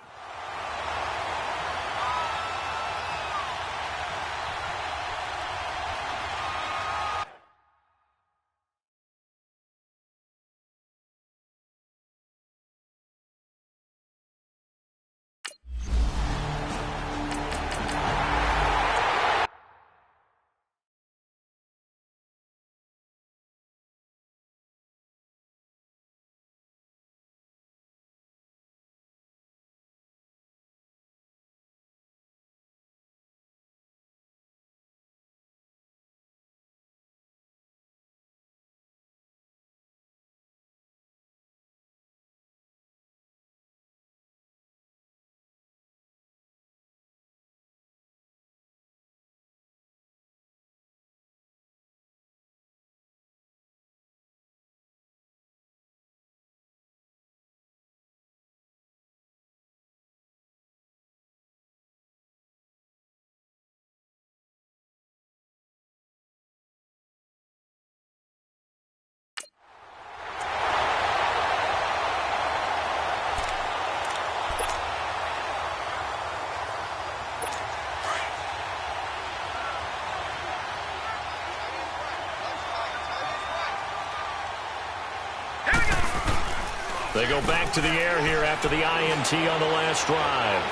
They go back to the air here after the INT on the last drive.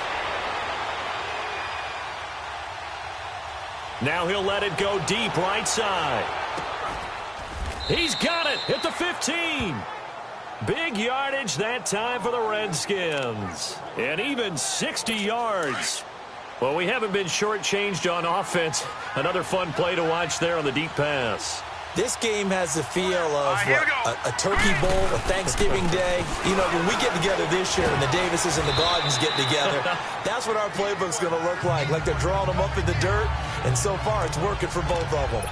Now he'll let it go deep right side. He's got it at the 15. Big yardage that time for the Redskins. And even 60 yards. Well, we haven't been shortchanged on offense. Another fun play to watch there on the deep pass. This game has the feel of a turkey bowl, a Thanksgiving day. You know, when we get together this year and the Davises and the Gardens get together, that's what our playbook's going to look like they're drawing them up in the dirt, and so far it's working for both of them.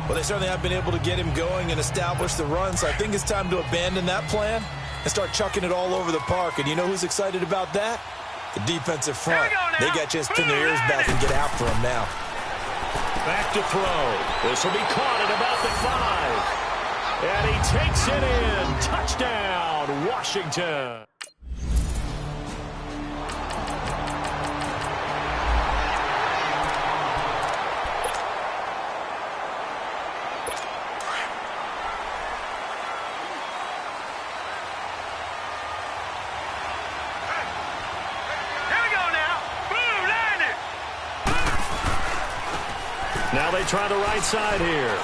Well, they certainly have been able to get him going and establish the run, so I think it's time to abandon that plan and start chucking it all over the park. And you know who's excited about that? The defensive front. They got just pin their ears back and get after him now. Back to throw. This will be caught at about the 5. And he takes it in. Touchdown, Washington. Now they try the right side here.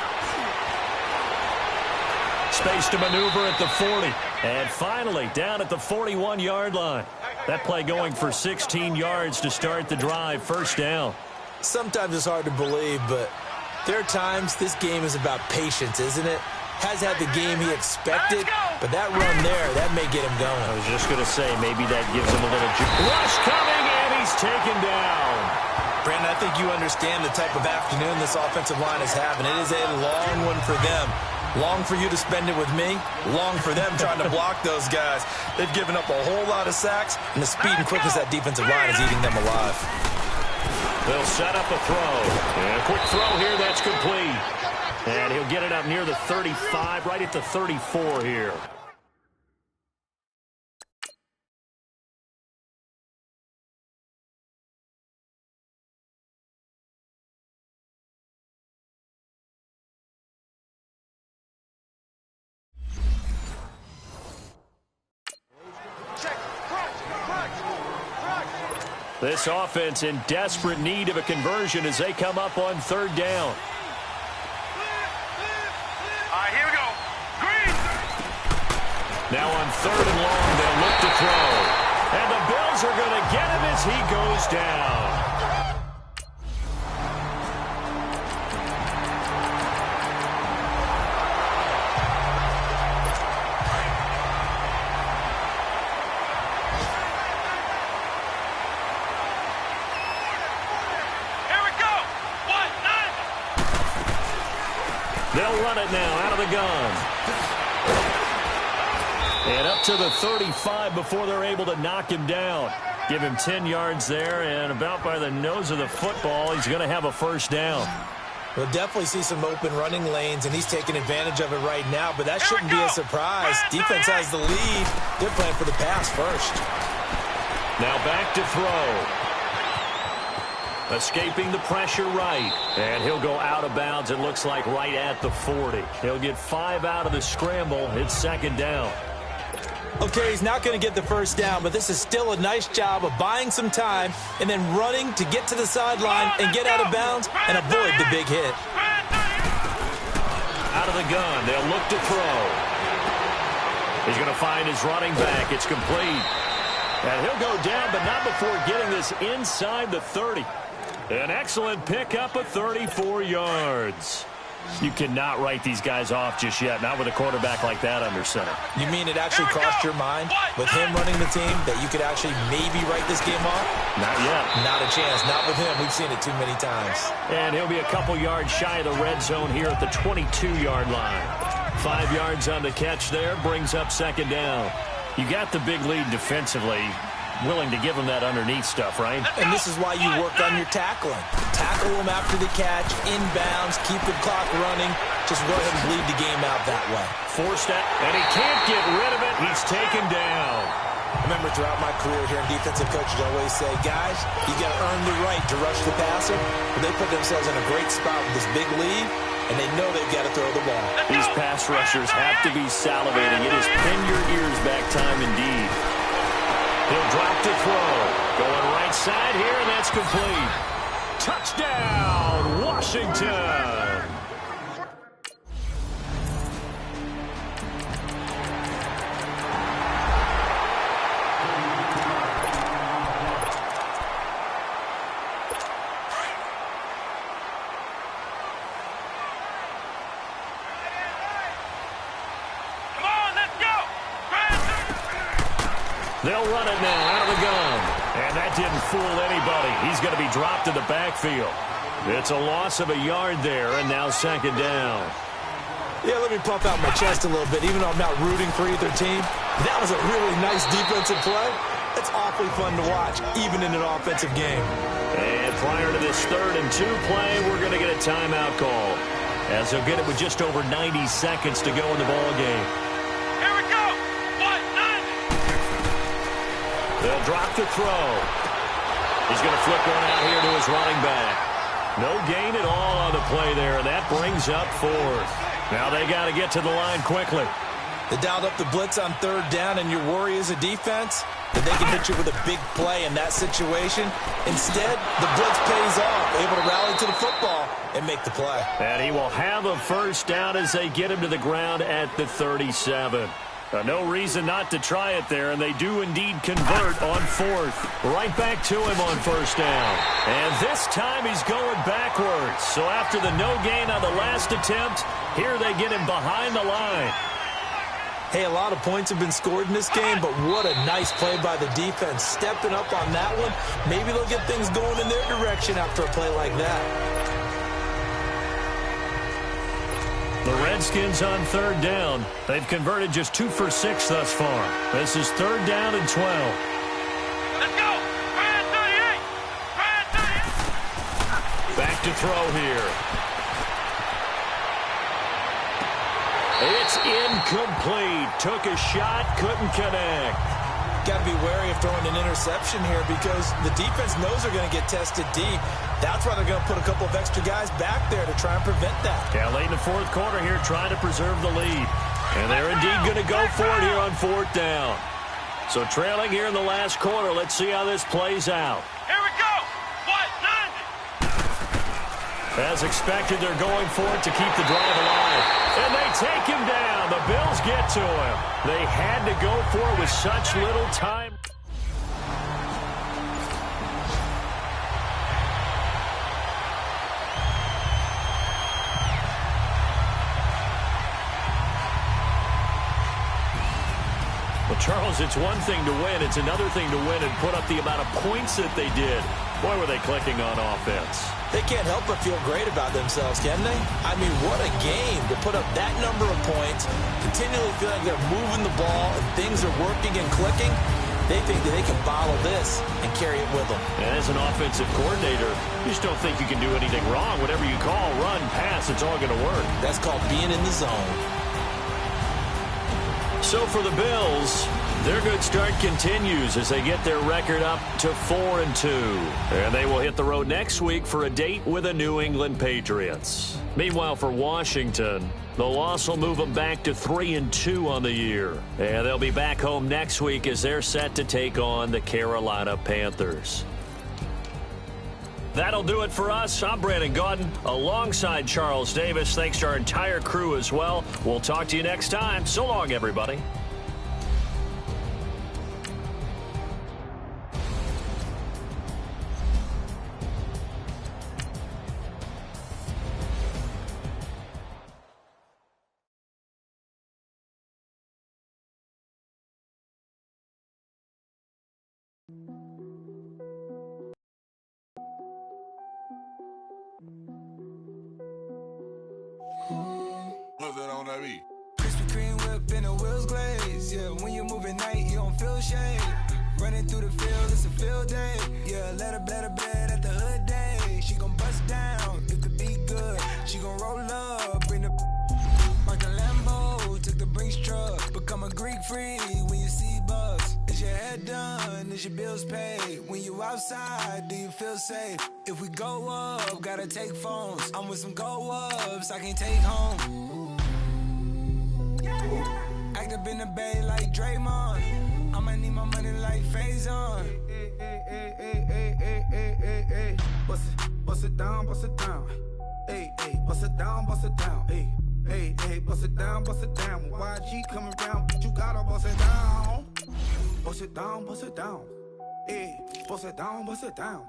Space to maneuver at the 40. And finally, down at the 41-yard line. That play going for 16 yards to start the drive. First down. Sometimes it's hard to believe, but there are times this game is about patience, isn't it? Has had the game he expected, but that run there, that may get him going. I was just going to say, maybe that gives him a little rush coming, and he's taken down. Brandon, I think you understand the type of afternoon this offensive line is having. It is a long one for them. Long for you to spend it with me. Long for them trying to block those guys. They've given up a whole lot of sacks, and the speed and quickness of that defensive line is eating them alive. They'll set up a throw. And a quick throw here, that's complete. And he'll get it up near the 35, right at the 34 here. This offense in desperate need of a conversion as they come up on third down. All right, here we go. Green. Now on third and long, they'll look to throw. And the Bills are going to get him as he goes down. They'll run it now out of the gun. And up to the 35 before they're able to knock him down. Give him 10 yards there, and about by the nose of the football, he's going to have a first down. We'll definitely see some open running lanes, and he's taking advantage of it right now, but that shouldn't be a surprise. Defense has the lead. They're playing for the pass first. Now back to throw. Escaping the pressure right. And he'll go out of bounds, it looks like, right at the 40. He'll get 5 out of the scramble. It's second down. Okay, he's not going to get the first down, but this is still a nice job of buying some time and then running to get to the sideline and get out of bounds and avoid the big hit. Out of the gun, they'll look to throw. He's going to find his running back. It's complete. And he'll go down, but not before getting this inside the 30. An excellent pickup of 34 yards. You cannot write these guys off just yet, not with a quarterback like that under center. You mean it actually crossed your mind with him running the team that you could actually maybe write this game off? Not yet. Not a chance. Not with him. We've seen it too many times. And he'll be a couple yards shy of the red zone here at the 22-yard line. 5 yards on the catch there, brings up second down. You got the big lead defensively. Willing to give him that underneath stuff, right? And this is why you work on your tackling. Tackle him after the catch, inbounds, keep the clock running. Just go ahead and bleed the game out that way. Forced that, and he can't get rid of it. He's taken down. I remember throughout my career here in defensive coaches always say, guys, you got to earn the right to rush the passer. But they put themselves in a great spot with this big lead, and they know they've got to throw the ball. These pass rushers have to be salivating. It is pin your ears back time indeed. He'll drop to throw. Going right side here, and that's complete. Touchdown, Washington. They'll run it now out of the gun. And that didn't fool anybody. He's going to be dropped in the backfield. It's a loss of a yard there, and now second down. Yeah, let me puff out my chest a little bit, even though I'm not rooting for either team. That was a really nice defensive play. It's awfully fun to watch, even in an offensive game. And prior to this 3rd and 2 play, we're going to get a timeout call, as they'll get it with just over 90 seconds to go in the ball game. Here we go. They'll drop the throw. He's going to flip one out here to his running back. No gain at all on the play there, and that brings up 4th. Now they got to get to the line quickly. They dialed up the blitz on 3rd down, and your worry as a defense that they can hit you with a big play in that situation. Instead, the blitz pays off, able to rally to the football and make the play. And he will have a first down as they get him to the ground at the 37. No reason not to try it there, and they do indeed convert on fourth. Right back to him on first down. And this time he's going backwards. So after the no gain on the last attempt, here they get him behind the line. Hey, a lot of points have been scored in this game, but what a nice play by the defense. Stepping up on that one, maybe they'll get things going in their direction after a play like that. The Redskins on third down. They've converted just 2 for 6 thus far. This is third down and 12. Let's go! Brand 38! Brand 38! Back to throw here. It's incomplete. Took a shot, couldn't connect. Got to be wary of throwing an interception here because the defense knows they're going to get tested deep. That's why they're going to put a couple of extra guys back there to try and prevent that. Yeah, late in the fourth quarter here trying to preserve the lead. And they're indeed going to go for it here on fourth down. So trailing here in the last quarter, let's see how this plays out. Here we go! What? 90! As expected, they're going for it to keep the drive alive. And they take him down. The Bills get to him. They had to go for it with such little time. Well, Charles, it's one thing to win. It's another thing to win and put up the amount of points that they did. Boy, were they clicking on offense. They can't help but feel great about themselves, can they? I mean, what a game to put up that number of points, continually feel like they're moving the ball and things are working and clicking. They think that they can bottle this and carry it with them. And as an offensive coordinator, you just don't think you can do anything wrong. Whatever you call, run, pass, it's all going to work. That's called being in the zone. So for the Bills, their good start continues as they get their record up to 4-2. And they will hit the road next week for a date with the New England Patriots. Meanwhile, for Washington, the loss will move them back to 3-2 on the year. And they'll be back home next week as they're set to take on the Carolina Panthers. That'll do it for us. I'm Brandon Gaudin alongside Charles Davis. Thanks to our entire crew as well. We'll talk to you next time. So long, everybody. Krispy Kreme whip and the wheels glaze. Yeah, when you move at night, you don't feel shade. Running through the field, it's a field day. Yeah, let her bed at the hood day. She gon' bust down if the beat good. She gon' roll up, bring the like a Lambo, took the Brinks truck. Become a Greek freak when you see buzz. Is your head done? Is your bills paid? When you outside, do you feel safe? If we go up, gotta take phones. I'm with some go-ups I can't take home. Act up in the bay like Draymond. I'ma need my money like Faison. Bust it down, bust it down. Hey, hey, bust it down, bust it down. Hey, hey, hey, bust it down, bust it down. When YG coming around, you gotta bust it down. Bust it down, bust it down. Hey, bust it down, bust it down.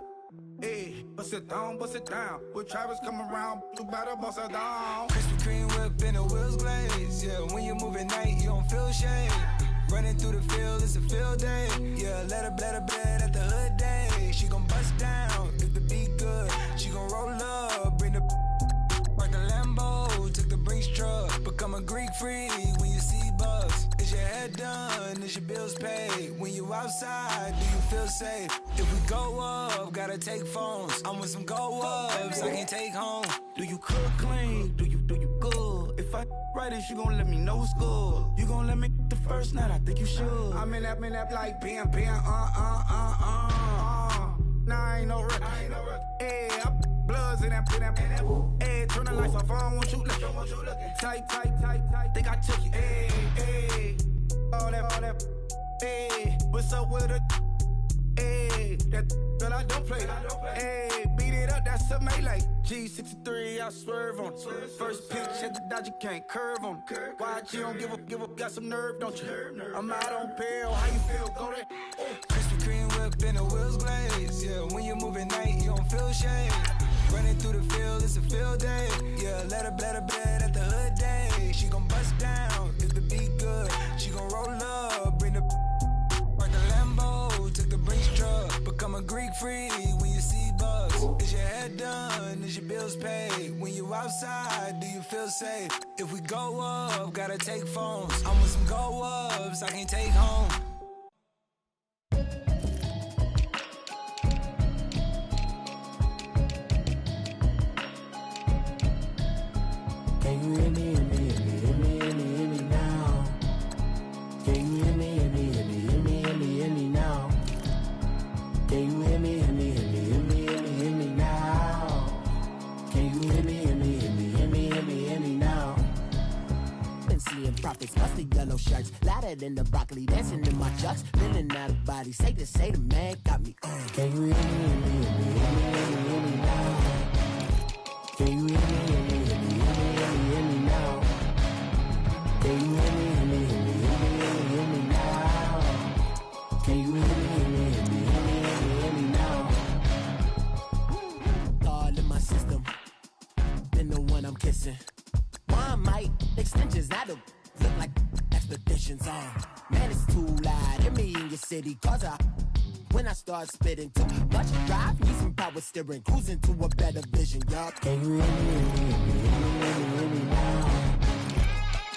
Hey, bust it down, bust it down. With Travis coming around, you better bust it down. Krispy Kreme whip and the wheels glaze. Yeah, when you move at night, you don't feel shade. Running through the field, it's a field day. Yeah, let her bed at the hood day. She gon' bust down if the beat good. She gon' roll up, bring the like a Lambo, took the Brinks truck. Become a Greek freak when you see buzz. Is your head done? Is your bills paid? When you outside, do you feel safe? If we go up, gotta take phones. I'm with some go-ups I can't take home. Do you cook clean? Do you good? If I right it, you gon' let me know it's good. You gon' let me the first night, I think you should. I'm in that like bam. Nah, I ain't no rookie. Hey, I'm bloods in that. Hey, turn the lights off, I don't want you looking. Tight. Think I took it. Hey, all that. Hey, what's up with it? Hey, that I don't play. Hey, beat it up, that's a melee. G63, I swerve on it. First pitch at the dodge, you can't curve on it. Why you don't give up, got some nerve, don't you? I'm out on bail, how you feel, go there? Krispy Kreme whip and the wheels glaze. Yeah, when you move at night, you don't feel shade. Running through the field, it's a field day. Yeah, let her bed at the hood day. She gon' bust down if the beat good. She gon' roll up, bring the like a Lambo, took the Brinks truck. Become a Greek freak when you see bugs. Is your head done? Is your bills paid? When you outside, do you feel safe? If we go up, gotta take phones. I'm with some go ups, I can't take home. Can you hear me, hear me, hear me, hear me, hear me, hear me now? Can you hear me, hear me, hear me, hear me, hear me, hear me now? Can you hear me, hear me, hear me, hear me, hear me, hear me now? Can you hear me, hear me, hear me, hear me, hear me, hear me now? Been seeing prophets, musty yellow shirts, louder than the broccoli, dancing in my chucks, feeling out of body. Say the man got me. Can you hear me, hear me, hear me, hear me, hear me, hear me now? Can you hear me, hear me, hear me, hear me, hear me now? Can you hear me, hear me, hear me, hear me, hear me, hear me now? Can you hear me, hear me, hear me, hear me, hear me, hear me now? All in my system, then the one I'm kissing. One might extensions that'll look like expeditions on. Man, it's too loud. Hear me in your city, cause when I start spitting too much drive, need some power steering, cruising to a better vision, y'all. Can you hear me, hear me, hear me, hear me, hear me now?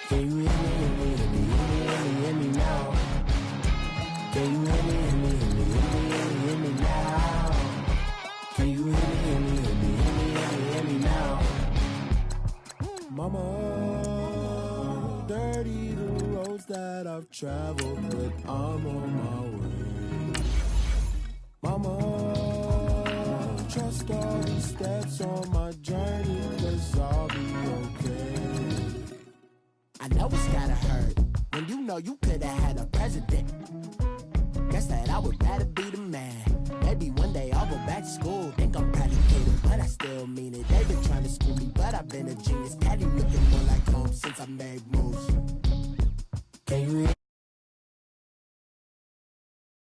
Can you hear me, hear me, hear me, hear me, hear me, hear me now? Can you hear me, hear me, hear me, hear me, hear me, hear me now? Can you hear me, hear me, hear me, hear me, hear me, hear me now? Mama, dirty the roads that I've traveled, but I'm on my way. Mama, trust all these steps on my journey, 'cause I'll be okay. I know it's gotta hurt when you know you could've had a president. Guess that I would rather be the man. Maybe one day I'll go back to school. Think I'm predicated, but I still mean it. They've been trying to school me, but I've been a genius. Daddy looking more like home since I made moves.